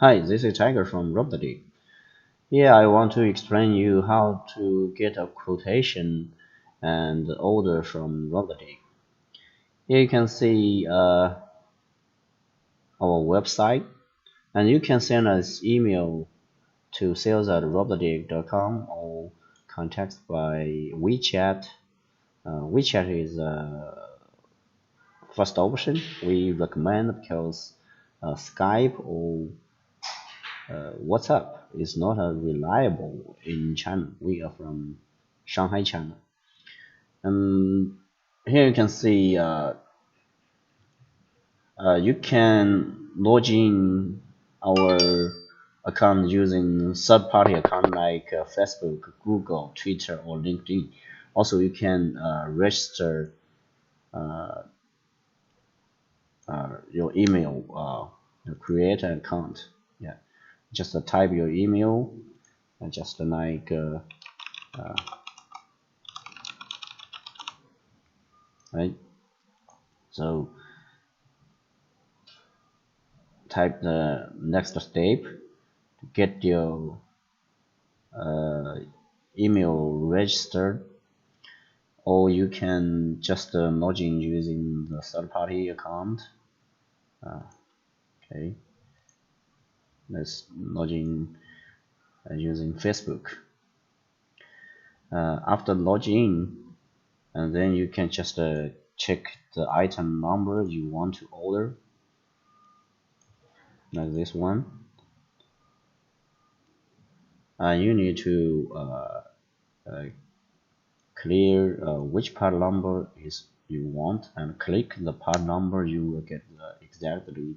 Hi, this is Tiger from RobotDigg. Here I want to explain you how to get a quotation and order from RobotDigg. Here you can see our website, and you can send us email to sales@robotdigg.com or contact by Wechat. Wechat is first option we recommend because Skype or WhatsApp is not reliable in China. We are from Shanghai, China. Here you can see you can log in our account using third-party account like Facebook, Google, Twitter, or LinkedIn. Also, you can register your email, create an account. Yeah, just type your email, just like right. So type the next step to get your email registered, or you can just log in using the third-party account. Okay, let's log in using Facebook. After login, and then you can just check the item number you want to order, like this one. You need to clear which part number is you want, and click the part number. You will get the exactly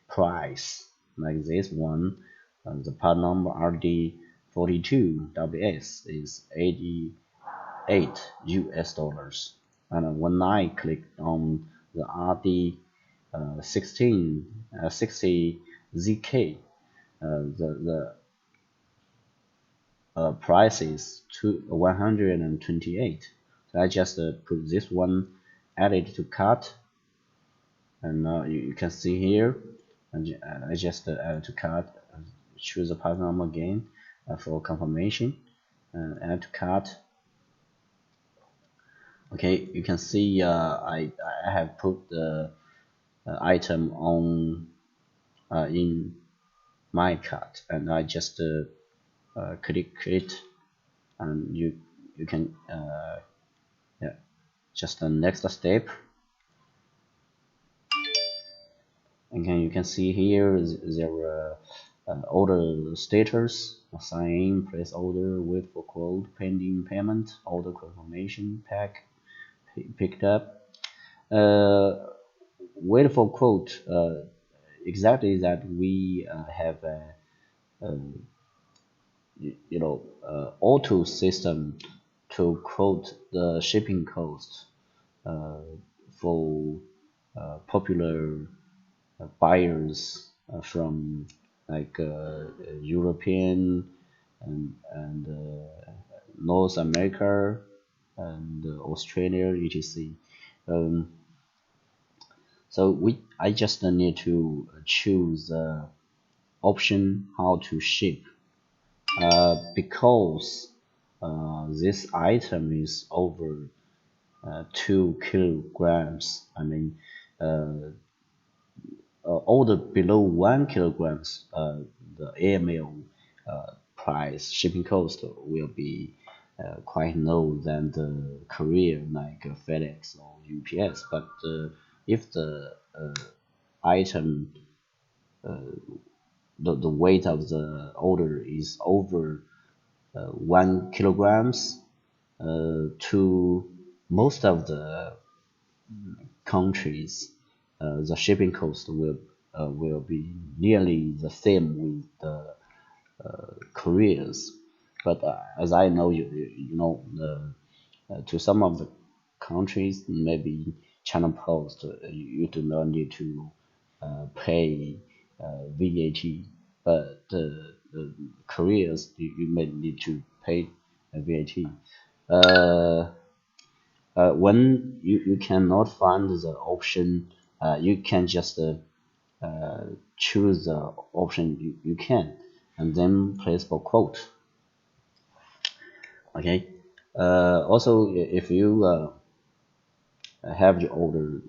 price, like this one. The part number RD42WS is 88 US dollars, and when I click on the RD60 ZK, the price is 128. So I just put this one, add it to cart, and now you can see here, and I just add to cart, choose the part number again for confirmation, and add to cart. Okay, you can see I have put the item on in my cart, and I just click it, and you can yeah, just the next step. Again, you can see here there order status, sign in, place order, wait for quote, pending payment, order confirmation, pack picked up. Wait for quote, exactly that we have auto system to quote the shipping cost for popular buyers from like European and North America and Australia, etc. So I just need to choose option how to ship, because this item is over 2 kilograms. I mean, order below 1 kilograms, the airmail price shipping cost will be quite low than the courier like FedEx or UPS. But if the item the weight of the order is over 1 kilograms, to most of the countries, the shipping cost will be nearly the same with the couriers. But as I know, you know, to some of the countries, maybe China Post, you do not need to pay VAT, but couriers you may need to pay VAT. When you cannot find the option, you can just choose the option you can, and then place for quote. Okay. Also, if you have your order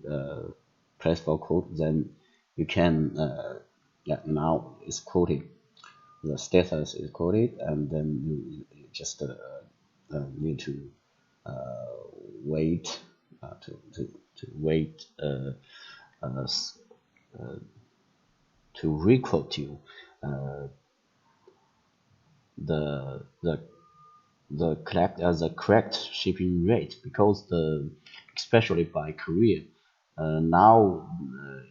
place for quote, then you can yeah, now it's quoted, the status is quoted, and then you just need to wait to wait uh, to requote you uh, the the the correct shipping rate, because the especially by Korea now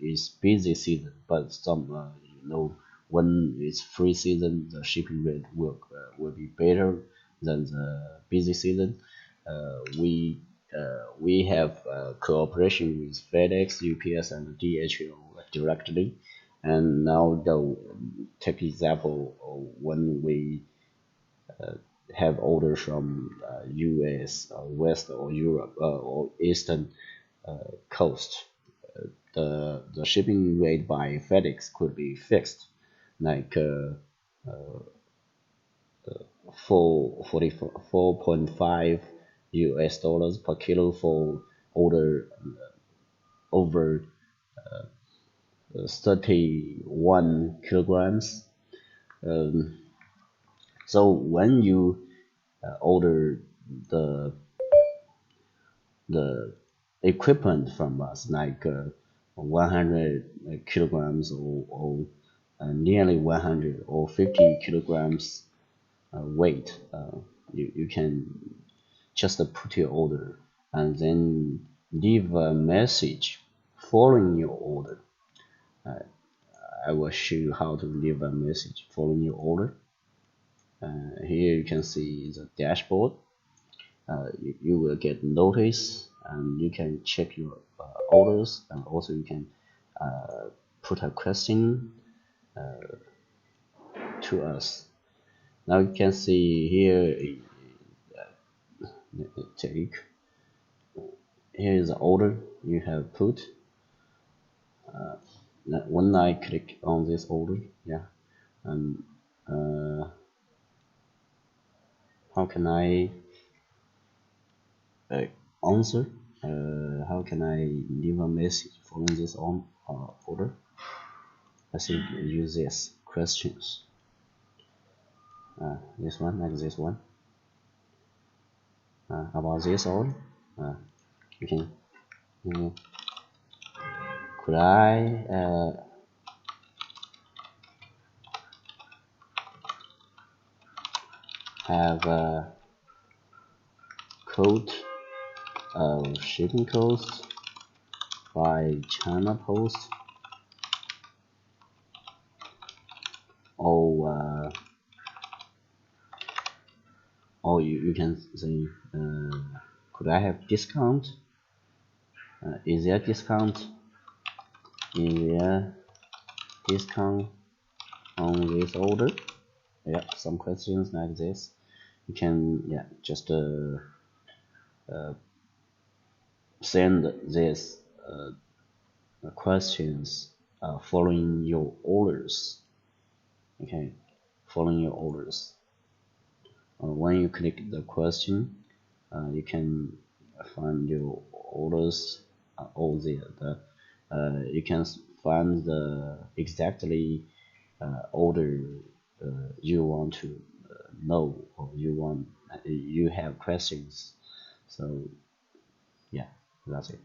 is busy season, but some when it's free season, the shipping rate will be better than the busy season. We have cooperation with FedEx, UPS, and DHL directly, and now the take example when we have orders from US, West, or Europe, or Eastern coast, the shipping rate by FedEx could be fixed, like 4.5 US dollars per kilo for order over 31 kilograms. Um, so when you order the the equipment from us, like 100 kilograms, or nearly 100 or 50 kilograms weight, you can just put your order and then leave a message following your order. I will show you how to leave a message following your order. Here you can see the dashboard. You will get notice, and you can check your orders, and also you can put a question to us. Now you can see here, take here is the order you have put. When I click on this order, yeah, and how can I answer? How can I leave a message following this order? I think use this questions. This one, like this one. About this order, you can. Could I have a quote of shipping cost by China Post, or you can say, could I have discount? Is there discount? Is there discount on this order? Yeah, some questions like this. You can, yeah, just send this questions following your orders. Okay, following your orders. When you click the question, you can find your orders all there. You can find the exactly order you want to know, or you have questions. So yeah, that's it.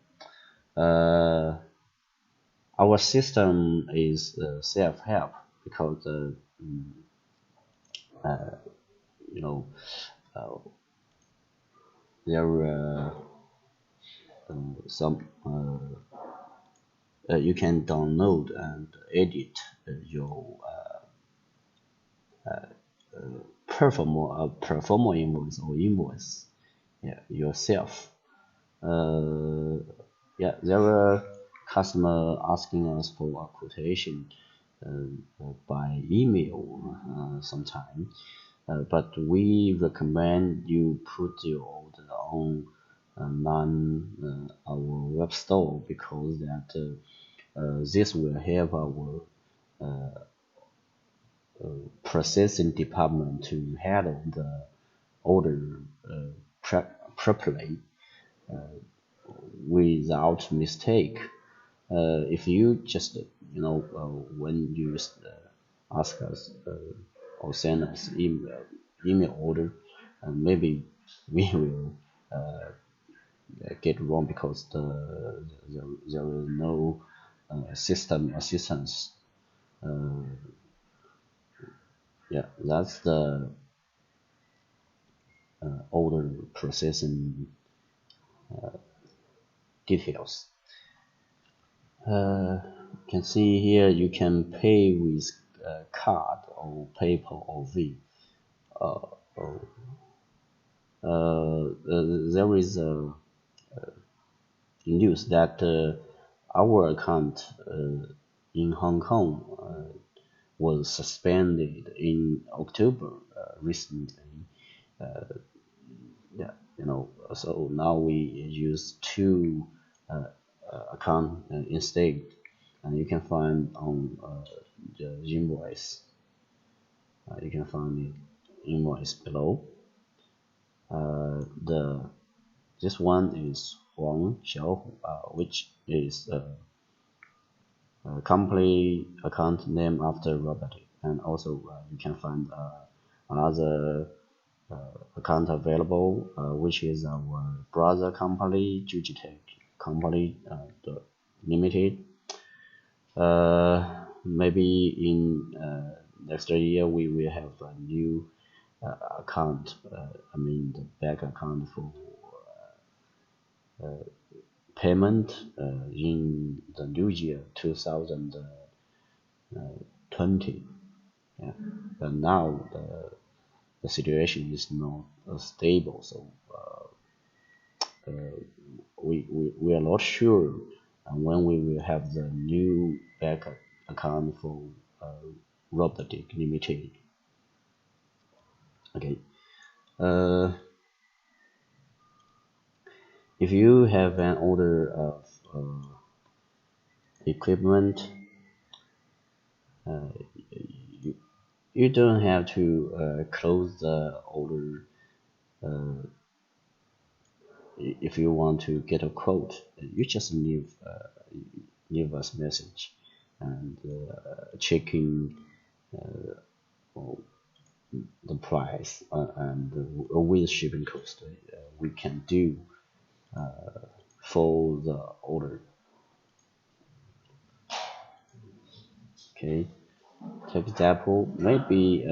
Our system is self-help, because you know there are some you can download and edit your Proforma invoice or invoice, yeah, yourself. Yeah, there were customer asking us for a quotation by email sometime, but we recommend you put your order on our web store, because that this will help our processing department to handle the order properly without mistake. If you just when you ask us or send us email order, maybe we will get wrong because there is no system assistance. Yeah, that's the order processing details. You can see here you can pay with card or PayPal or V. There is a news that our account in Hong Kong was suspended in October recently. Yeah, so now we use two account instead, and you can find on the invoice. You can find the invoice below. This one is Huang Xiaohu, which is a company account name after RobotDigg, and also you can find another account available, which is our brother company, Wechat company limited. Maybe in next year we will have a new account. I mean the bank account for payment in the new year 2020. Yeah, but now the situation is not stable, so we are not sure when we will have the new bank account for RobotDigg Limited. Okay. If you have an order of equipment, you don't have to close the order. If you want to get a quote, you just leave us message, and checking the price and with shipping cost, we can do for the order. Okay, take example, maybe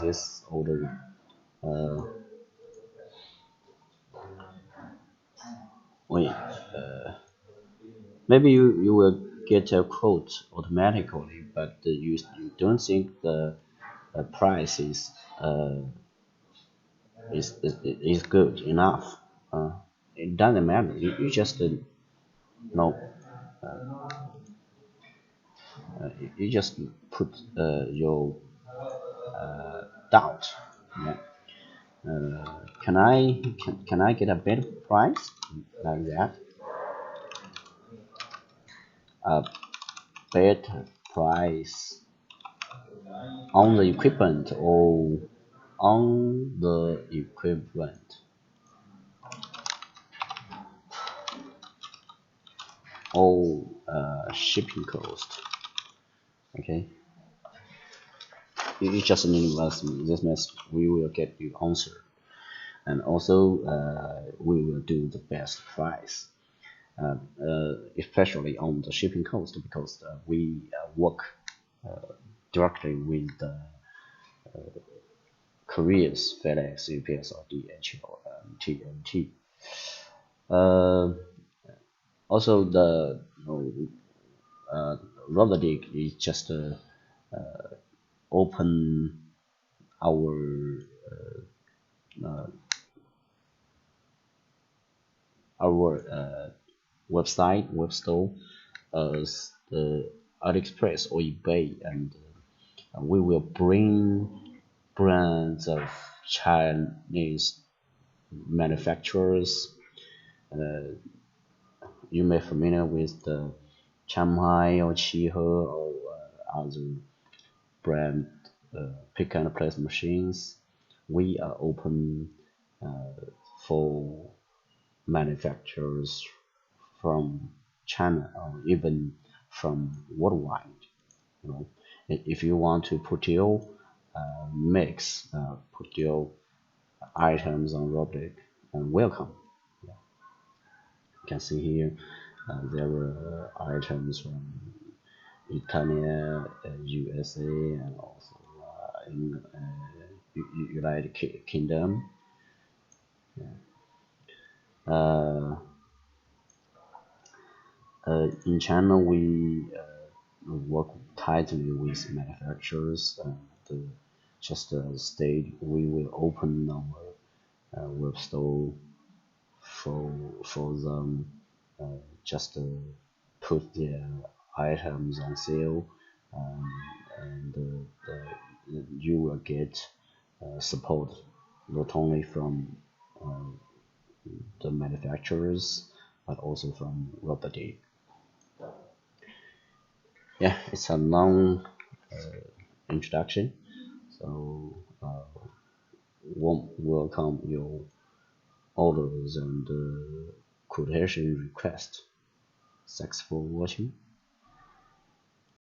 this order maybe you will get a quote automatically, but you don't think the price is good enough. It doesn't matter. You just know. You just put your doubt. Yeah. Can I get a better price like that? A better price on the equipment or on the equipment or shipping cost. Okay, you just need this message. We will get you answer, and also we will do the best price. Especially on the shipping cost, because we work directly with the couriers, FedEx, UPS, or DHL, TNT. Also, the RobotDigg is just open our website, web store, as the AliExpress or eBay, and we will bring brands of Chinese manufacturers. You may familiar with the Shanghai or Chihe or other brand pick and place machines. We are open for manufacturers from China or even from worldwide. You know, if you want to put your put your items on RobotDigg, and welcome. Yeah. You can see here there are items from Italy, USA, and also in United Kingdom. Uh, in China, we work tightly with manufacturers, and just state we will open our web store for them, just put their items on sale, um, and you will get support not only from uh, the manufacturers but also from RobotDigg. Yeah, it's a long introduction, so welcome your orders and quotation request. Thanks for watching.